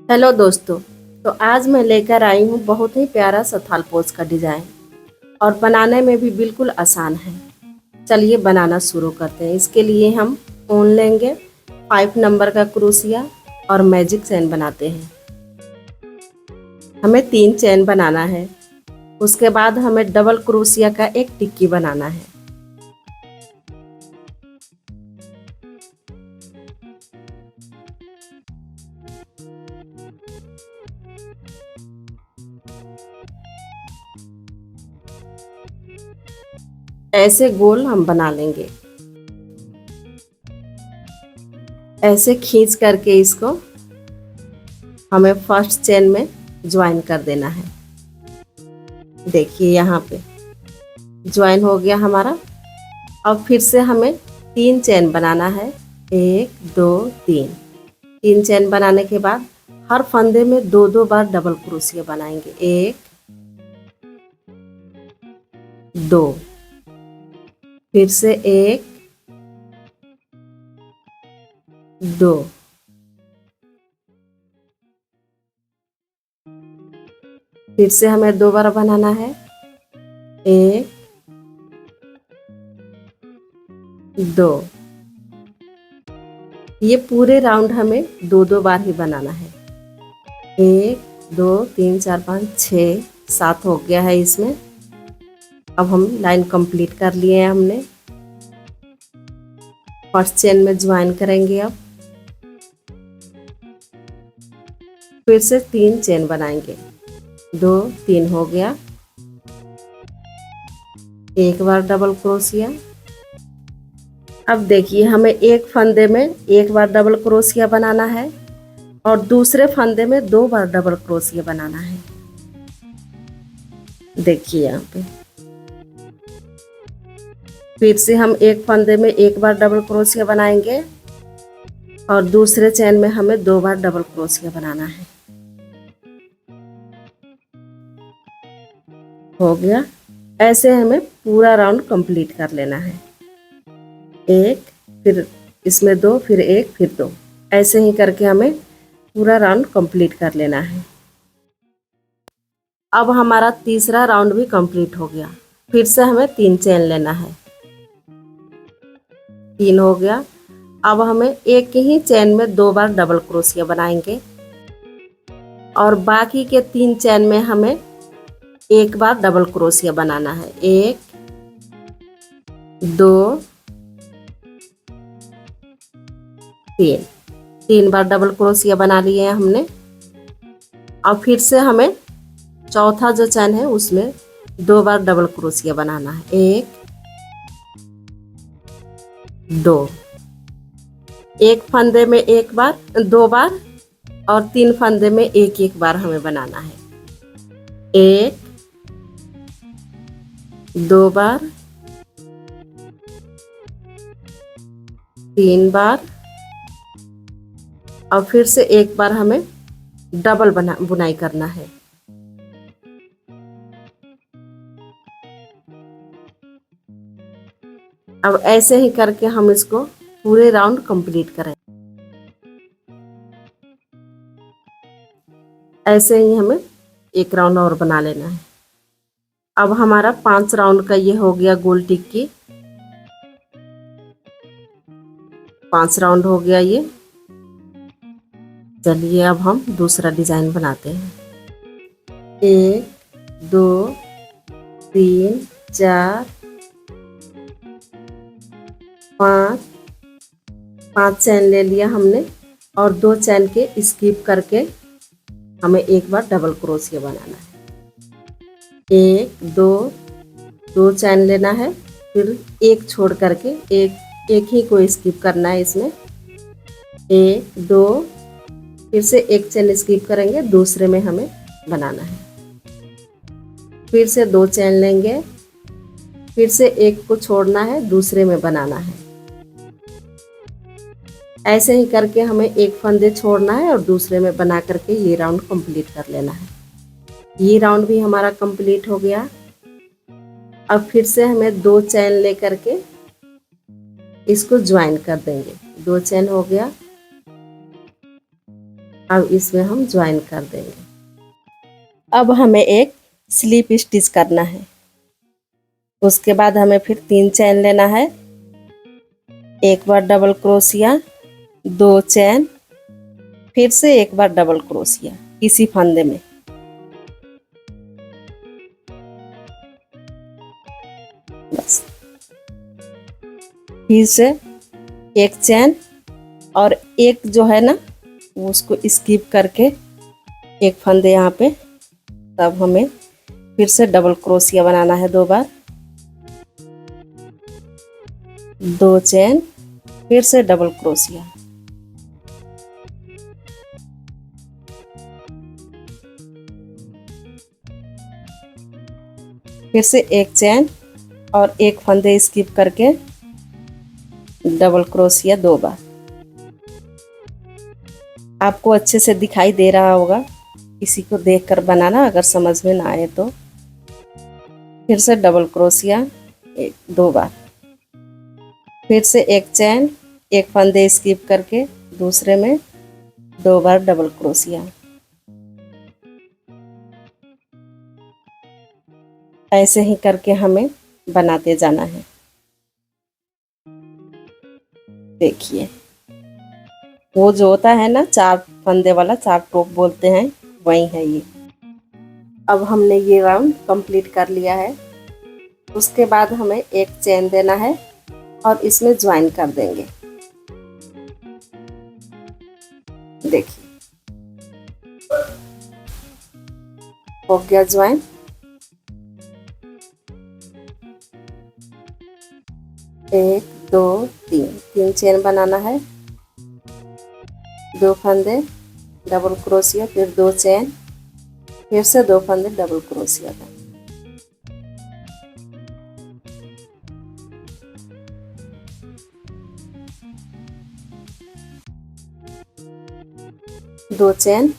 Hello दोस्तों। तो आज मैं लेकर आई हूँ बहुत ही प्यारा सा थालपोश का डिज़ाइन और बनाने में भी बिल्कुल आसान है। चलिए बनाना शुरू करते हैं। इसके लिए हम ऊन लेंगे, 5 नंबर का क्रोशिया और मैजिक चैन बनाते हैं। हमें 3 चैन बनाना है। उसके बाद हमें डबल क्रोशिया का एक टिक्की बनाना है। ऐसे गोल हम बना लेंगे। ऐसे खींच करके इसको हमें फर्स्ट चेन में ज्वाइन कर देना है। देखिए यहाँ पे ज्वाइन हो गया हमारा। अब फिर से हमें 3 चेन बनाना है। 1 2 3। 3 चेन बनाने के बाद हर फंदे में 2 बार डबल क्रोशिया बनाएंगे। 1 2, फिर से 1 2, फिर से हमें 2 बार बनाना है। 1 2। ये पूरे राउंड हमें 2 बार ही बनाना है। 1 2 3 4 5 6 7 हो गया है इसमें। अब हम लाइन कंप्लीट कर लिए हैं हमने। फर्स्ट चेन में ज्वाइन करेंगे। अब फिर से 3 चेन बनाएंगे। 2 3 हो गया। एक बार डबल क्रोशिया। अब देखिए हमें एक फंदे में 1 बार डबल क्रोशिया बनाना है और दूसरे फंदे में 2 बार डबल क्रोशिया बनाना है। देखिए यहाँ पे फिर से हम एक फंदे में 1 बार डबल क्रोशिया बनाएंगे और दूसरे चेन में हमें 2 बार डबल क्रोशिया बनाना है। हो गया। ऐसे हमें पूरा राउंड कंप्लीट कर लेना है। 1 फिर इसमें 2 फिर 1 फिर 2, ऐसे ही करके हमें पूरा राउंड कंप्लीट कर लेना है। अब हमारा तीसरा राउंड भी कंप्लीट हो गया। फिर से हमें 3 चेन लेना है। 3 हो गया। अब हमें एक ही चेन में 2 बार डबल क्रोशिया बनाएंगे और बाकी के 3 चेन में हमें 1 बार डबल क्रोशिया बनाना है। 1 2 3। 3 बार डबल क्रोशिया बना लिए हैं हमने। अब फिर से हमें चौथा जो चैन है उसमें 2 बार डबल क्रोशिया बनाना है। 1 2। एक फंदे में 1 बार 2 बार और 3 फंदे में 1 बार हमें बनाना है। 1 2 बार 3 बार और फिर से 1 बार हमें डबल बुनाई करना है। अब ऐसे ही करके हम इसको पूरे राउंड कंप्लीट करें। ऐसे ही हमें एक राउंड और बना लेना है। अब हमारा 5 राउंड का ये हो गया गोल टिक्की। 5 राउंड हो गया ये। चलिए अब हम दूसरा डिजाइन बनाते हैं। 1 2 3 4 5 चैन ले लिया हमने और 2 चैन के स्किप करके हमें 1 बार डबल क्रोशिया बनाना है। 1 2 2 चैन लेना है, फिर एक छोड़ करके एक ही को स्किप करना है इसमें। 1 2, फिर से एक चैन स्किप करेंगे, दूसरे में हमें बनाना है। फिर से 2 चैन लेंगे, फिर से एक को छोड़ना है, दूसरे में बनाना है। ऐसे ही करके हमें एक फंदे छोड़ना है और दूसरे में बना करके ये राउंड कंप्लीट कर लेना है। ये राउंड भी हमारा कंप्लीट हो गया। अब फिर से हमें 2 चैन लेकर के इसको ज्वाइन कर देंगे। 2 चैन हो गया। अब इसमें हम ज्वाइन कर देंगे। अब हमें एक स्लिप स्टिच करना है। उसके बाद हमें फिर 3 चैन लेना है, एक बार डबल क्रोशिया, 2 चैन, फिर से एक बार डबल क्रोशिया इसी फंदे में। बस फिर से एक चैन और एक जो है ना उसको स्किप करके एक फंदे यहाँ पे, तब हमें फिर से डबल क्रोशिया बनाना है 2 बार, 2 चैन, फिर से डबल क्रोशिया, फिर से एक चैन और एक फंदे स्किप करके डबल क्रोशिया 2 बार। आपको अच्छे से दिखाई दे रहा होगा, किसी को देखकर बनाना अगर समझ में ना आए तो। फिर से डबल क्रोशिया 2 बार, फिर से एक चैन, एक फंदे स्किप करके दूसरे में 2 बार डबल क्रोशिया। ऐसे ही करके हमें बनाते जाना है। देखिए वो जो होता है ना 4 फंदे वाला, 4 टोप बोलते हैं, वही है ये। अब हमने ये राउंड कंप्लीट कर लिया है। उसके बाद हमें एक चेन देना है और इसमें ज्वाइन कर देंगे। देखिए हो गया ज्वाइन। एक, दो, तीन चेन बनाना है, 2 फंदे डबल क्रोशिया, फिर 2 चेन, फिर से 2 फंदे डबल क्रोशिया का। दो चेन।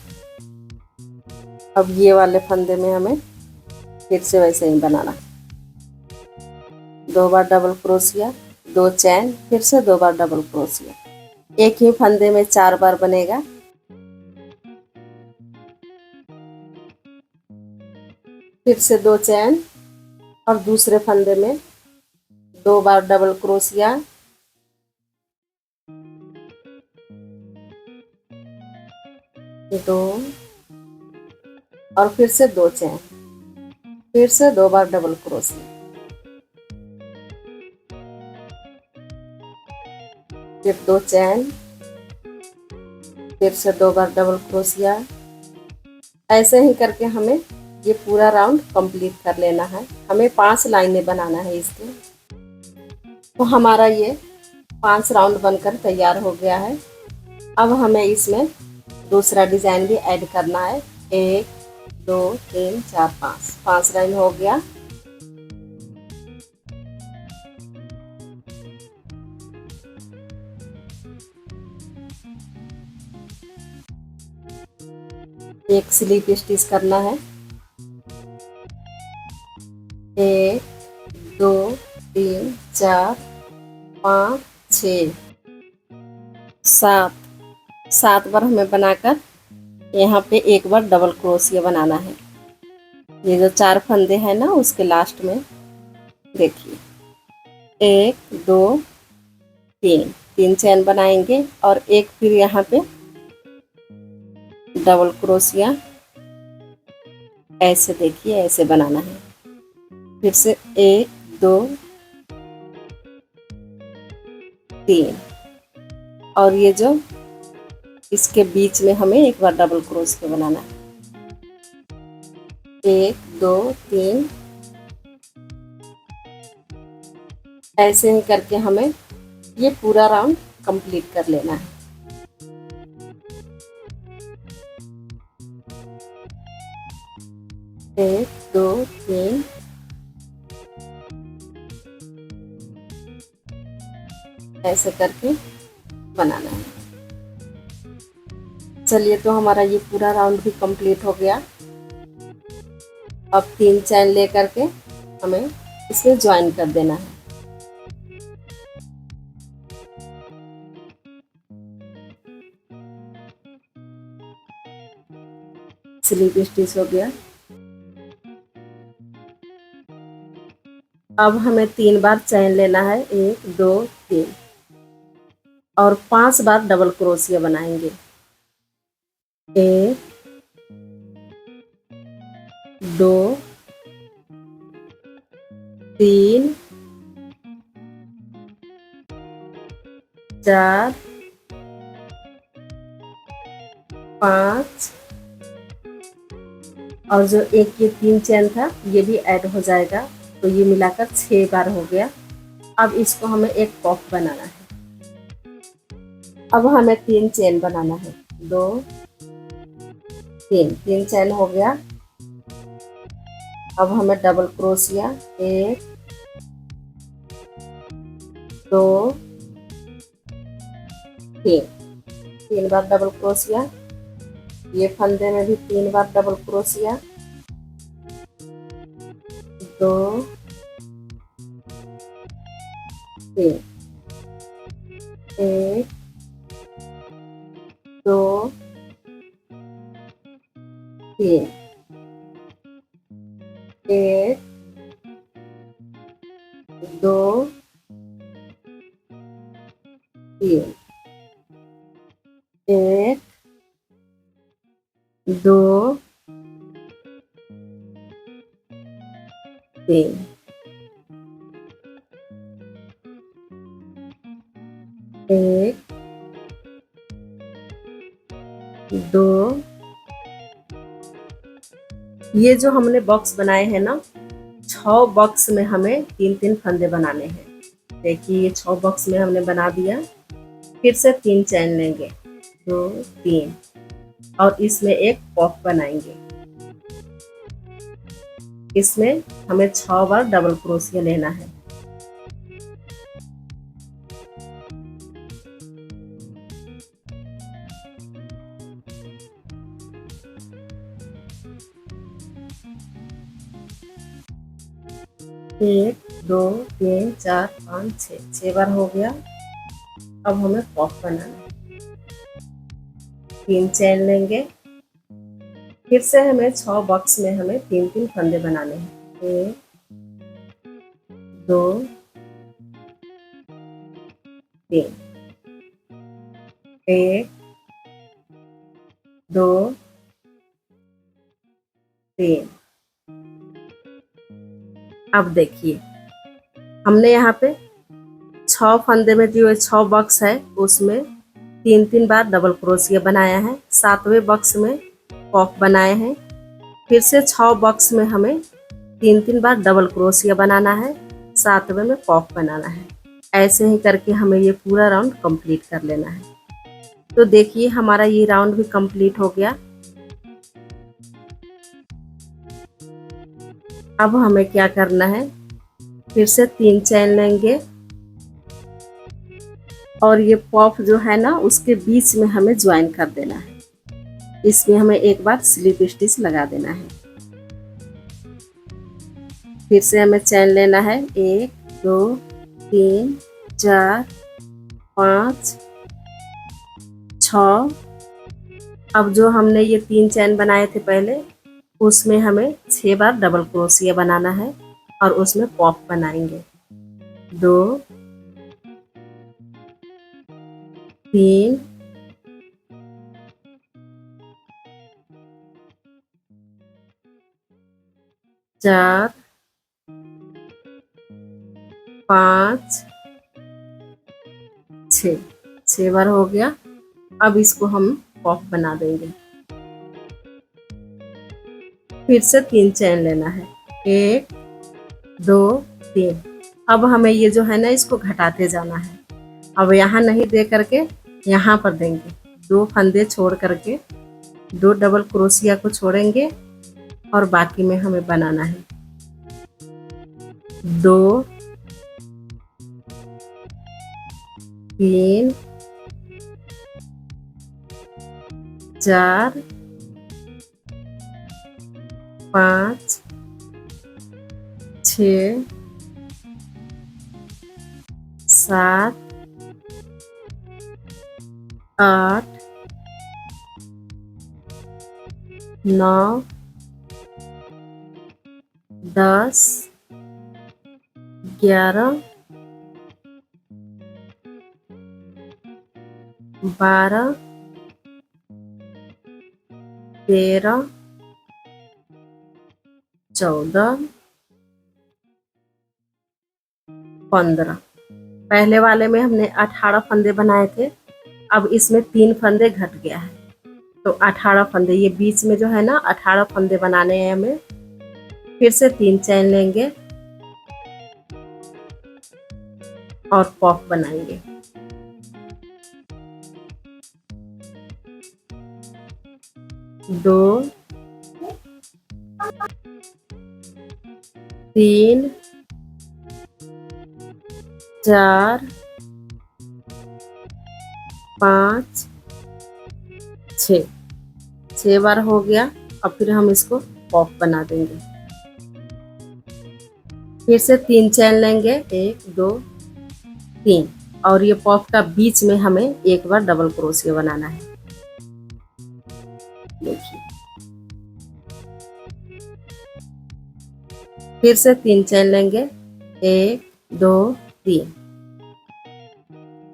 अब ये वाले फंदे में हमें फिर से वैसे ही बनाना, 2 बार डबल क्रोशिया, 2 चैन, फिर से 2 बार डबल क्रोशिया। एक ही फंदे में 4 बार बनेगा। फिर से 2 चैन और दूसरे फंदे में 2 बार डबल क्रोशिया, दो और फिर से 2 चैन, फिर से 2 बार डबल क्रोशिया, फिर 2 चैन, फिर से 2 बार डबल क्रोशिया। ऐसे ही करके हमें ये पूरा राउंड कंप्लीट कर लेना है। हमें 5 लाइनें बनाना है इसके। तो हमारा ये 5 राउंड बनकर तैयार हो गया है। अब हमें इसमें दूसरा डिजाइन भी ऐड करना है। 1, 2, 3, 4, 5 लाइन हो गया। एक स्लिप स्टिच करना है। 1, 2, 3, 4, 5, 6, 7 बार हमें बनाकर यहाँ पे एक बार डबल क्रोशिया बनाना है। ये जो 4 फंदे हैं ना उसके लास्ट में देखिए 1, 2, 3 चैन बनाएंगे और एक फिर यहाँ पे डबल क्रोशिया, ऐसे देखिए ऐसे बनाना है। फिर से 1, 2, 3 और ये जो इसके बीच में हमें एक बार डबल क्रोशिया बनाना है। 1, 2, 3 ऐसे ही करके हमें ये पूरा राउंड कंप्लीट कर लेना है। एक, दो, 3 ऐसे करके बनाना है। चलिए तो हमारा ये पूरा राउंड भी कंप्लीट हो गया। अब 3 चैन लेकर के हमें इसमें ज्वाइन कर देना है। स्लिप स्टिच हो गया। अब हमें 3 बार चैन लेना है, 1 2 3, और 5 बार डबल क्रोशिया बनाएंगे। 1 2 3 4 5, और जो एक ये 3 चैन था ये भी ऐड हो जाएगा, तो ये मिलाकर 6 बार हो गया। अब इसको हमें एक पॉफ बनाना है। अब हमें 3 चेन बनाना है, 2 3, 3 चेन हो गया। अब हमें डबल क्रोशिया 1 2 3, 3 बार डबल क्रोशिया। ये फंदे में भी 3 बार डबल क्रोशिया, 2 3, 1 2 3, 1 2 3, 1 2 3, 1 2। ये जो हमने बॉक्स बनाए हैं ना, 6 बॉक्स में हमें 3-3 फंदे बनाने हैं। देखिए ये 6 बॉक्स में हमने बना दिया। फिर से 3 चैन लेंगे, 2 3, और इसमें एक पॉफ बनाएंगे। इसमें हमें 6 बार डबल क्रोशिया लेना है। एक 2 3 4 5 6 बार हो गया। अब हमें पॉफ बनाना है। 3 चैन लेंगे। फिर से हमें 6 बॉक्स में हमें 3-3 फंदे बनाने हैं। 1 2 3, 1 2 3। अब देखिए हमने यहाँ पे 6 फंदे में जो 6 बॉक्स है उसमें 3-3 बार डबल क्रोशिया बनाया है। 7वें बॉक्स में पॉफ बनाए हैं। फिर से 6 बॉक्स में हमें 3-3 बार डबल क्रोशिया बनाना है। 7वें में पॉफ बनाना है। ऐसे ही करके हमें ये पूरा राउंड कंप्लीट कर लेना है। तो देखिए हमारा ये राउंड भी कंप्लीट हो गया। अब हमें क्या करना है, फिर से 3 चैन लेंगे, और ये पॉफ जो है ना उसके बीच में हमें ज्वाइन कर देना है। इसमें हमें एक बार स्लिप स्टिच लगा देना है। फिर से हमें चैन लेना है, 1 2 3 4 5 6। अब जो हमने ये 3 चैन बनाए थे पहले, उसमें हमें 6 बार डबल क्रोशिया बनाना है और उसमें पॉफ बनाएंगे। 2 3 4 5 6 बार हो गया। अब इसको हम पॉफ बना देंगे। फिर से 3 चैन लेना है, 1 2 3। अब हमें ये जो है ना इसको घटाते जाना है। अब यहाँ नहीं दे करके यहाँ पर देंगे। 2 फंदे छोड़ करके 2 डबल क्रोशिया को छोड़ेंगे और बाकी में हमें बनाना है 2 3 4 5 6 7 8 9, 10, 11, 12, 13, 14, 15। पहले वाले में हमने 18 फंदे बनाए थे, अब इसमें 3 फंदे घट गया है, तो 18 फंदे, ये बीच में जो है ना 18 फंदे बनाने हैं हमें। फिर से 3 चैन लेंगे और पॉफ बनाएंगे। 2, 3, 4, 5, 6 बार हो गया। अब फिर हम इसको पॉफ बना देंगे। फिर से 3 चैन लेंगे, 1, 2, 3, और ये पॉफ का बीच में हमें एक बार डबल क्रोशिया बनाना है। देखिए, फिर से 3 चैन लेंगे, 1, 2, 3,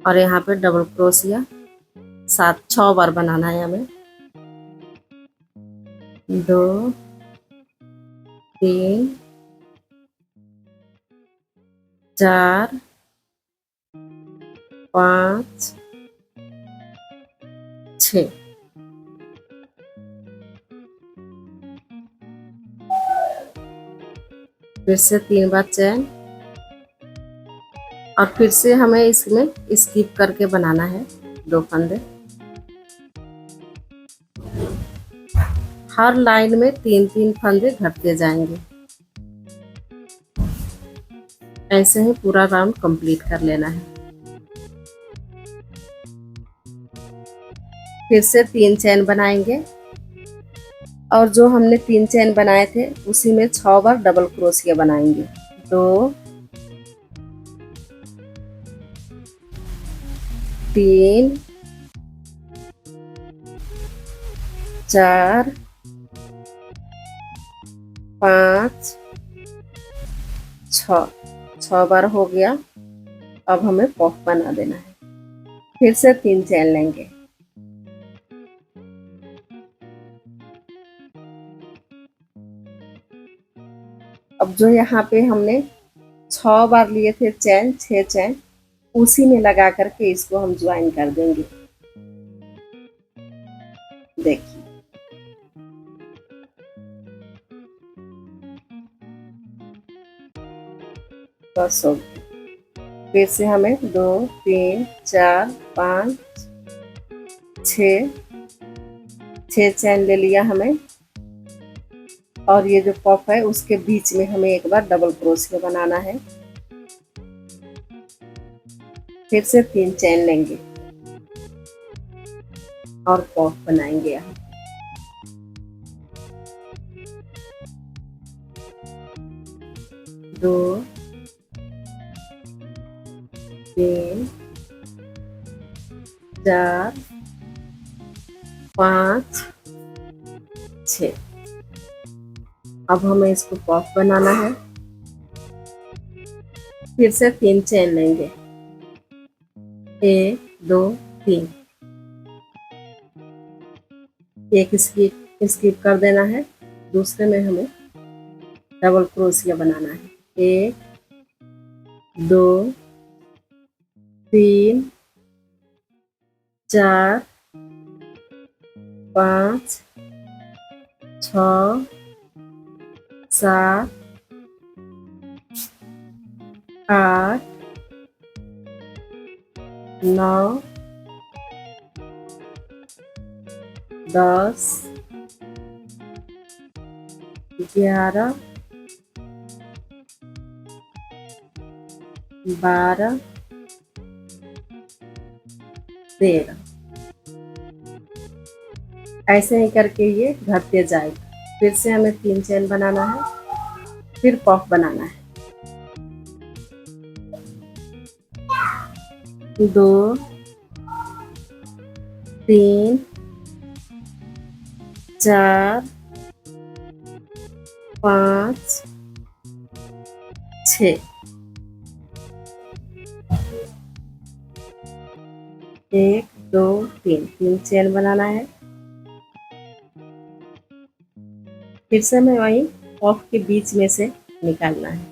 और यहाँ पे डबल क्रोशिया 6 बार बनाना है हमें। 2, 3, 4, 5, 6। फिर से 3 बार चैन, और फिर से हमें इसमें स्किप करके बनाना है 2 फंदे। हर लाइन में 3-3 फंदे घटते जाएंगे। ऐसे ही पूरा राउंड कंप्लीट कर लेना है। फिर से 3 चैन बनाएंगे, और जो हमने 3 चैन बनाए थे उसी में 6 बार डबल क्रोशिया बनाएंगे। 2, 3, 4, 5, 6 बार हो गया। अब हमें पॉफ बना देना है। फिर से 3 चैन लेंगे, अब जो यहाँ पे हमने 6 बार लिए थे चैन, 6 चैन, उसी में लगा करके इसको हम ज्वाइन कर देंगे। देखिए, बस हो गया। फिर से हमें 2, 3, 4, 5, 6 चैन ले लिया हमें, और ये जो पॉफ है उसके बीच में हमें एक बार डबल क्रोशिया बनाना है। फिर से 3 चैन लेंगे और पॉफ बनाएंगे यहाँ। 2, 3, 4, 5, 6। अब हमें इसको पॉफ बनाना है। फिर से 3 चैन लेंगे, 1, 2, 3, एक स्किप कर देना है, दूसरे में हमें डबल क्रोशिया बनाना है। 1, 2, 3, 4, 5, 6, 7, 8, 9, 10, 11, 12, 13। ऐसे ही करके ये घटते जाएगा। फिर से हमें 3 चैन बनाना है, फिर पॉफ बनाना है। 2, 3, 4 5 6, 1 2 3, 3 चेन बनाना है। फिर से हमें वही पॉफ के बीच में से निकालना है।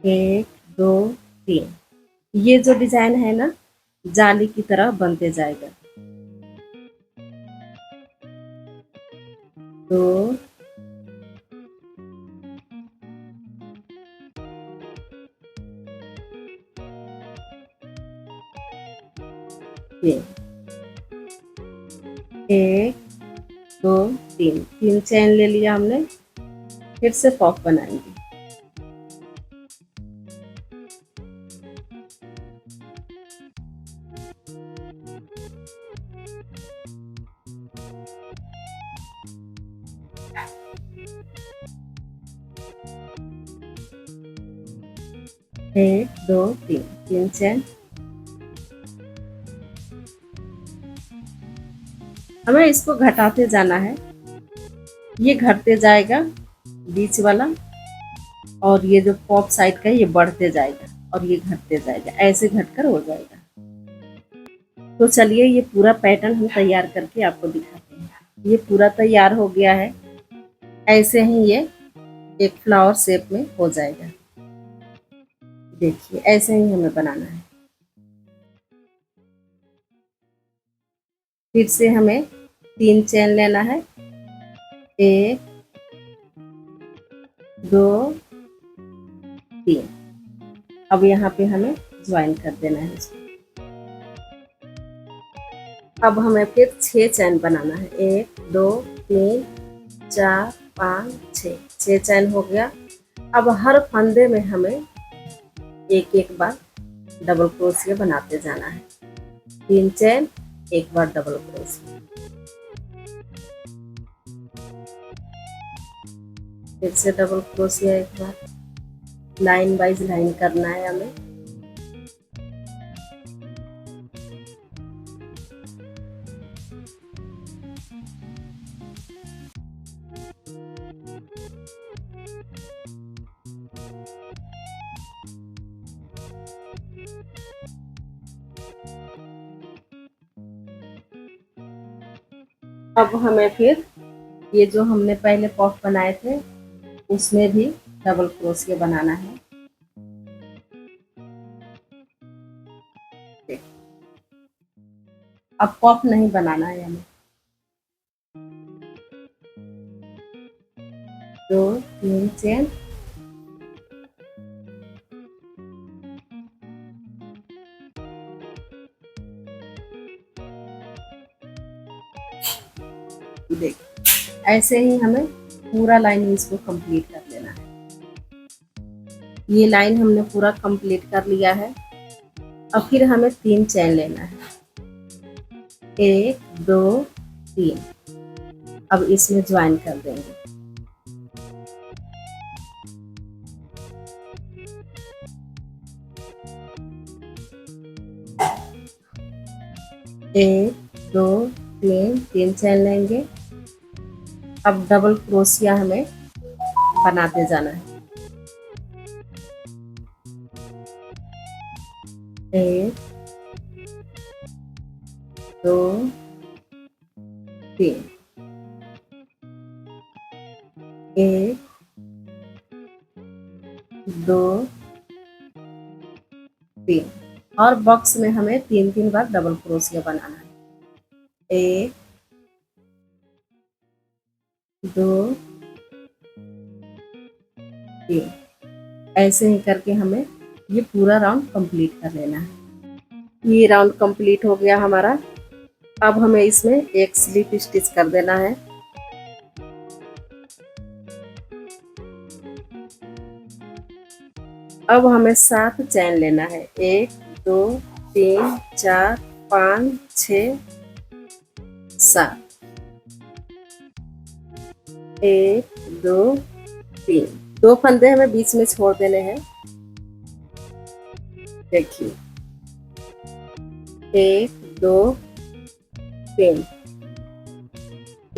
1 2 3, ये जो डिजाइन है ना जाली की तरह बनते जाएगा। 2 3, 1 2 3, 3 चेन ले लिया हमने। फिर से पॉफ बनाएंगे। 1 2 3, 3 चेन। हमें इसको घटाते जाना है। ये घटते जाएगा बीच वाला, और ये जो पॉप साइड का ये बढ़ते जाएगा और ये घटते जाएगा, ऐसे घटकर हो जाएगा। तो चलिए ये पूरा पैटर्न हम तैयार करके आपको दिखाते हैं। ये पूरा तैयार हो गया है। ऐसे ही ये एक फ्लावर शेप में हो जाएगा। देखिए ऐसे ही हमें बनाना है। फिर से हमें 3 चेन लेना है। 1 2 3। अब यहाँ पे हमें ज्वाइन कर देना है इसको। अब हमें फिर 6 चैन बनाना है। 1 2 3 4 5 6, 6 चैन हो गया। अब हर फंदे में हमें एक एक बार डबल क्रोशिया बनाते जाना है। 3 चैन, एक बार डबल क्रोशिया। फिर से डबल क्रोशिया एक बार। लाइन वाइज लाइन करना है हमें। अब हमें फिर ये जो हमने पहले पॉफ बनाए थे उसमें भी डबल क्रोशिया बनाना है। अब पॉफ नहीं बनाना है हमें। 2 3 चेन। देखिए ऐसे ही हमें पूरा लाइन इसको कंप्लीट कर लेना है। ये लाइन हमने पूरा कंप्लीट कर लिया है। अब फिर हमें 3 चैन लेना है। 1 2 3। अब इसमें ज्वाइन कर देंगे। एक 2 3, 3 चैन लेंगे। अब डबल क्रोशिया हमें बनाते जाना है। 1 2 3, 1 2 3, और बॉक्स में हमें 3 बार डबल क्रोशिया बनाना है। 1 2 3, ऐसे ही करके हमें ये पूरा राउंड कंप्लीट कर लेना है। ये राउंड कंप्लीट हो गया हमारा। अब हमें इसमें एक स्लिप स्टिच कर देना है। अब हमें 7 चैन लेना है। 1 2 3 4 5 6 7। 1 2 3, 2 फंदे हमें बीच में छोड़ देने हैं। देखिए 1 2 3,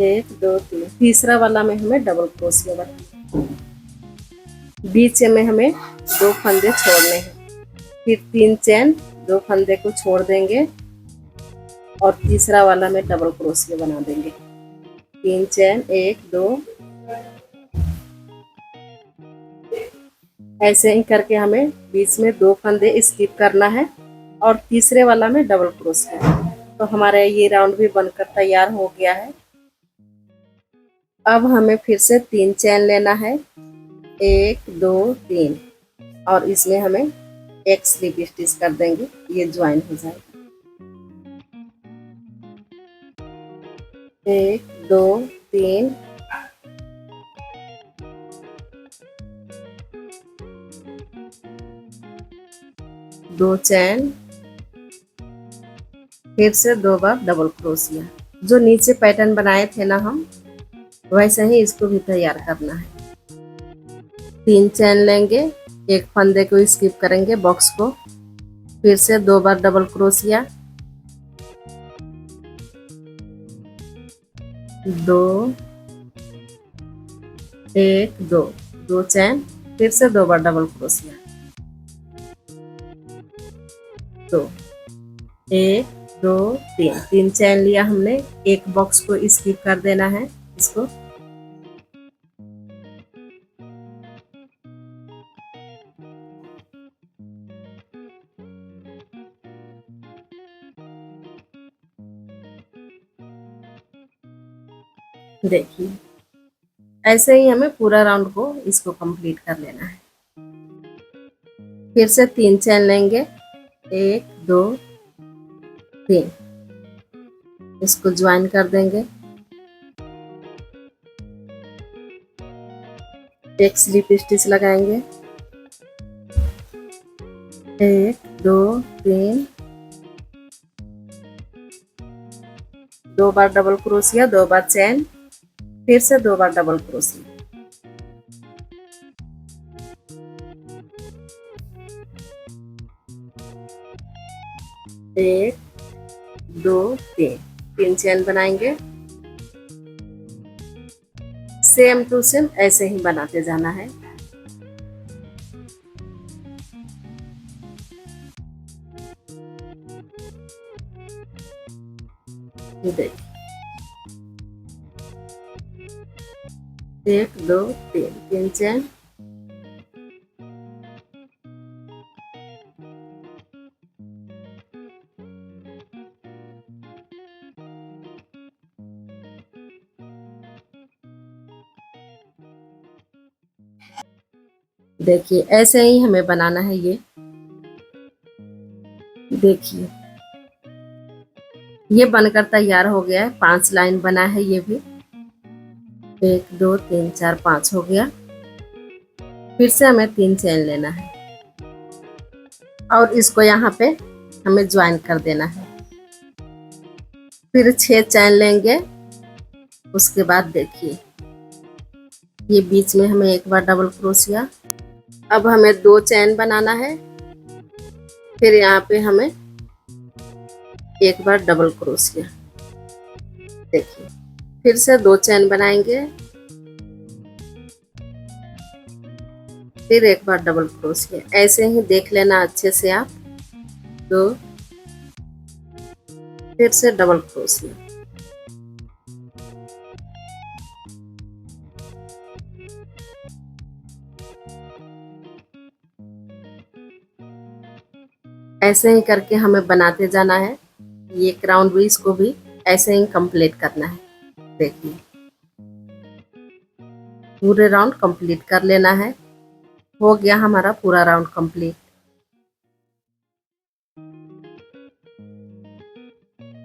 1 2 3। तीसरा वाला में हमें डबल क्रोशिया बनाना, बीच में हमें 2 फंदे छोड़ने हैं, फिर 3 चेन 2 फंदे को छोड़ देंगे और तीसरा वाला में डबल क्रोशिया बना देंगे। 3 चेन 1 2, ऐसे ही करके हमें बीच में 2 फंदे स्किप करना है और तीसरे वाला में डबल क्रोशिया। तो हमारा ये राउंड भी बनकर तैयार हो गया है। अब हमें फिर से 3 चेन लेना है, 1 2 3, और इसमें हमें एक स्लिप स्टिच कर देंगे, ये ज्वाइन हो जाएगा। 1 2 3, दो चैन, फिर से 2 बार डबल क्रोशिया। जो नीचे पैटर्न बनाए थे ना हम, वैसे ही इसको भी तैयार करना है। 3 चैन लेंगे, एक फंदे को स्किप करेंगे बॉक्स को, फिर से 2 बार डबल क्रोशिया, 2 1 2, 2 चैन, फिर से 2 बार डबल क्रोशिया, 2 1 2 3, 3 चैन लिया हमने, एक बॉक्स को स्किप कर देना है इसको, देखिए ऐसे ही हमें पूरा राउंड को इसको कंप्लीट कर लेना है। फिर से 3 चैन लेंगे, 1 2 3, इसको ज्वाइन कर देंगे, एक स्लिप स्टिच लगाएंगे, 1 2 3, 2 बार डबल क्रोशिया, 2 बार चैन, फिर से 2 बार डबल क्रोशिया, 1 2 3, 3 चैन बनाएंगे। सेम टू सेम ऐसे ही बनाते जाना है। देखिए 1 2 3, 3 चैन, देखिए ऐसे ही हमें बनाना है ये। देखिए ये बनकर तैयार हो गया है, 5 लाइन बना है ये भी, 1 2 3 4 5 हो गया। फिर से हमें 3 चैन लेना है और इसको यहाँ पे हमें ज्वाइन कर देना है। फिर 6 चैन लेंगे, उसके बाद देखिए ये बीच में हमें एक बार डबल क्रोशिया। अब हमें 2 चैन बनाना है, फिर यहाँ पे हमें एक बार डबल क्रोशिया। देखिए फिर से 2 चैन बनाएंगे, फिर एक बार डबल क्रोशिया। ऐसे ही देख लेना अच्छे से आप। 2, फिर से डबल क्रोशिया, ऐसे ही करके हमें बनाते जाना है। ये एक राउंड भी, इसको भी ऐसे ही कंप्लीट करना है। देखिए पूरे राउंड कंप्लीट कर लेना है। हो गया हमारा पूरा राउंड कंप्लीट।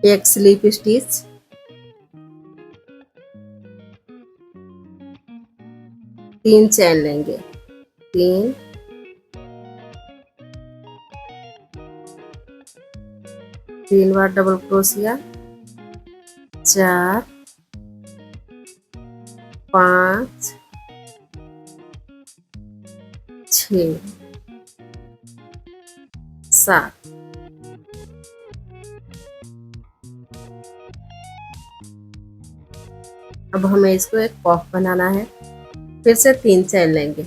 एक स्लिप स्टिच, तीन चैन लेंगे, 3 3 बार डबल क्रोशिया, 4 5 6 7, अब हमें इसको एक पॉफ बनाना है। फिर से 3 चैन लेंगे।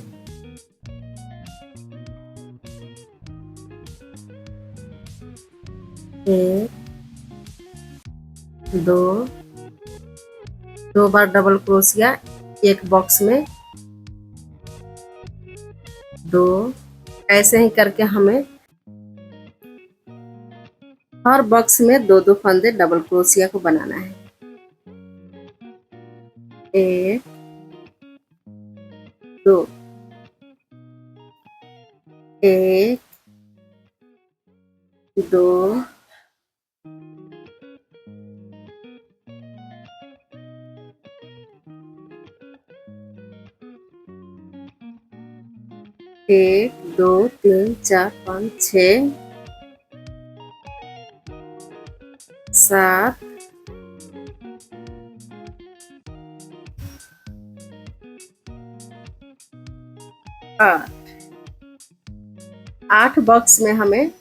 1 2 2 बार डबल क्रोशिया एक बॉक्स में, 2। ऐसे ही करके हमें हर बॉक्स में 2-2 फंदे डबल क्रोशिया को बनाना है। 1 2 1 2 1 2 3 4 5 6 7 8। 8 बॉक्स में हमें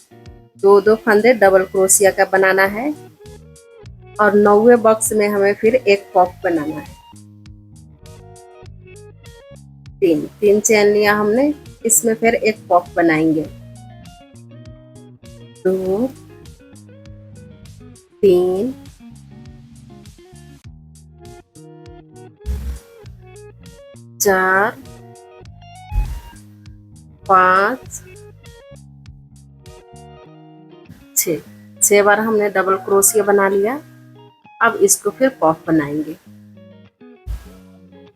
2-2 फंदे डबल क्रोशिया का बनाना है और 9वें बॉक्स में हमें फिर एक पॉफ बनाना है। 3 चैन लिया हमने, इसमें फिर एक पॉफ बनाएंगे। 2 3 4 5 6 बार हमने डबल क्रोशिया बना लिया। अब इसको फिर पॉफ बनाएंगे।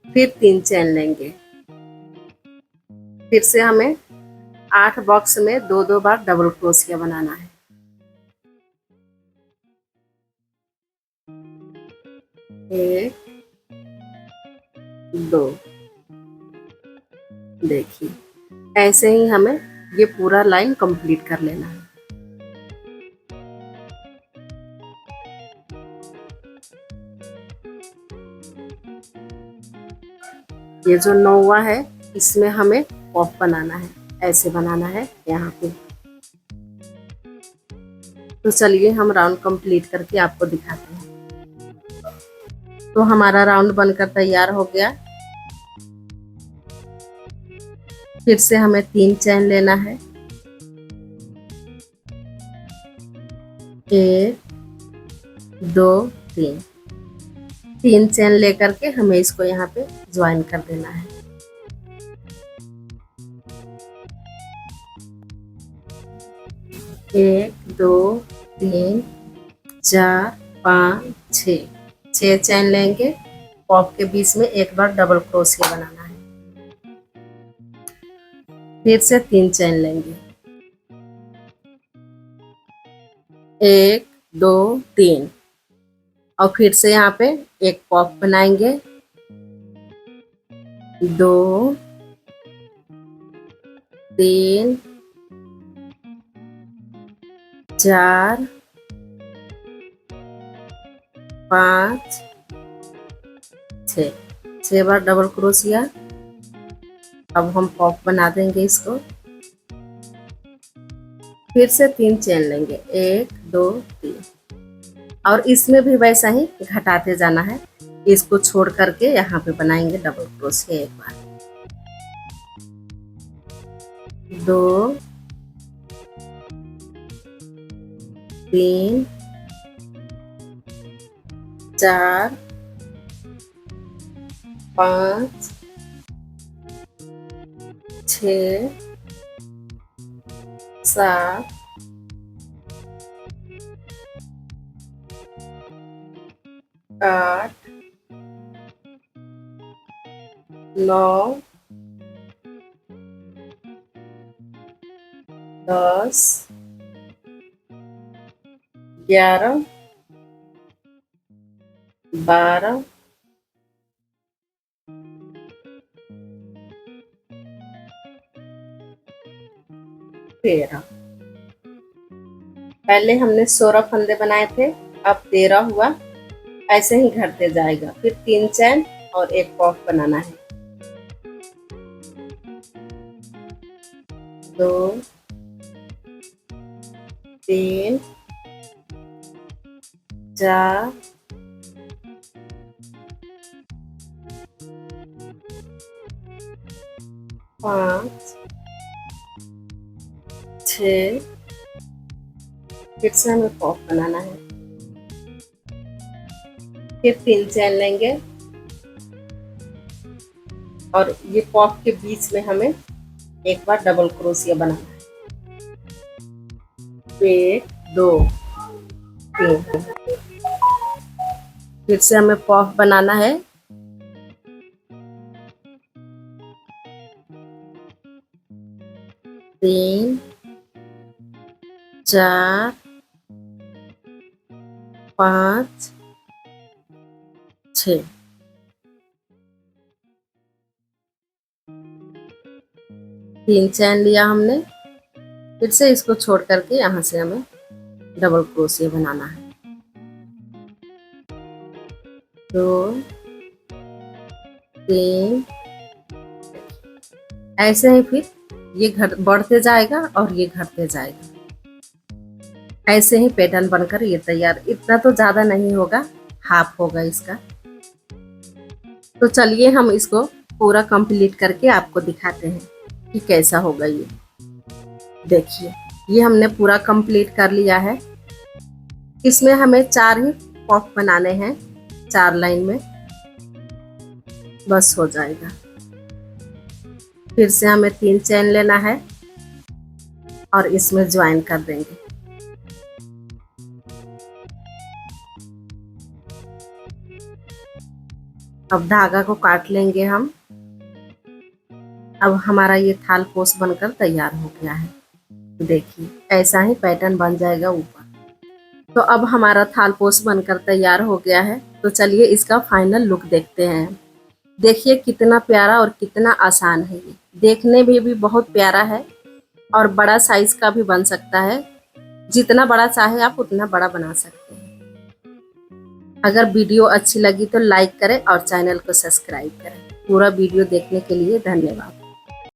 फिर 3 चैन लेंगे। फिर से हमें 8 बॉक्स में 2-2 बार डबल क्रोशिया बनाना है। 1 2। देखिए, ऐसे ही हमें ये पूरा लाइन कंप्लीट कर लेना है। ये जो 9वां है, इसमें हमें पॉफ बनाना है। ऐसे बनाना है यहाँ पे। तो चलिए हम राउंड कंप्लीट करके आपको दिखाते हैं। तो हमारा राउंड बनकर तैयार हो गया। फिर से हमें 3 चैन लेना है। 1 2 3। 3 चैन लेकर के हमें इसको यहाँ पे ज्वाइन कर देना है। 1 2 3 4 5 6 चैन लेंगे। पॉफ के बीच में एक बार डबल क्रोशिया बनाना है। फिर से 3 चैन लेंगे। 1 2 3 और फिर से यहाँ पे एक पॉफ बनाएंगे। 2 3 4 5 6 बार डबल क्रोशिया। अब हम पॉफ बना देंगे इसको। फिर से 3 चैन लेंगे। 1 2 3 और इसमें भी वैसा ही घटाते जाना है। इसको छोड़ करके यहाँ पे बनाएंगे डबल क्रोशिया एक बार। 2 3 4 5 6 7 8 9 10 11 12 13। पहले हमने 16 फंदे बनाए थे, अब 13 हुआ। ऐसे ही घटते जाएगा। फिर 3 चैन और एक पॉफ बनाना है। 2 3 4 5 6, फिर से हमें पॉप बनाना है। फिर 3 चैन लेंगे और ये पॉप के बीच में हमें एक बार डबल क्रोशिया बनाना है। 1 2 3, फिर से हमें पॉप बनाना है। 3 4 5 6, 3 चैन लिया हमने। फिर से इसको छोड़ करके यहाँ से हमें डबल क्रोशिया बनाना है। 2 3, ऐसे ही फिर ये बढ़ते जाएगा और ये घटते जाएगा। ऐसे ही पैटर्न बनकर ये तैयार। इतना तो ज्यादा नहीं होगा, हाफ होगा इसका। तो चलिए हम इसको पूरा कंप्लीट करके आपको दिखाते हैं कि कैसा होगा ये। देखिए ये हमने पूरा कंप्लीट कर लिया है। इसमें हमें 4 ही पॉप बनाने हैं, 4 लाइन में, बस हो जाएगा। फिर से हमें 3 चैन लेना है और इसमें ज्वाइन कर देंगे। अब धागा को काट लेंगे हम। अब हमारा ये थाल पोस बनकर तैयार हो गया है। देखिए ऐसा ही पैटर्न बन जाएगा ऊपर। तो अब हमारा थाल पोस बनकर तैयार हो गया है। तो चलिए इसका फाइनल लुक देखते हैं। देखिए कितना प्यारा और कितना आसान है ये। देखने में भी बहुत प्यारा है और बड़ा साइज का भी बन सकता है। जितना बड़ा चाहे आप उतना बड़ा बना सकते हैं। अगर वीडियो अच्छी लगी तो लाइक करें और चैनल को सब्सक्राइब करें। पूरा वीडियो देखने के लिए धन्यवाद।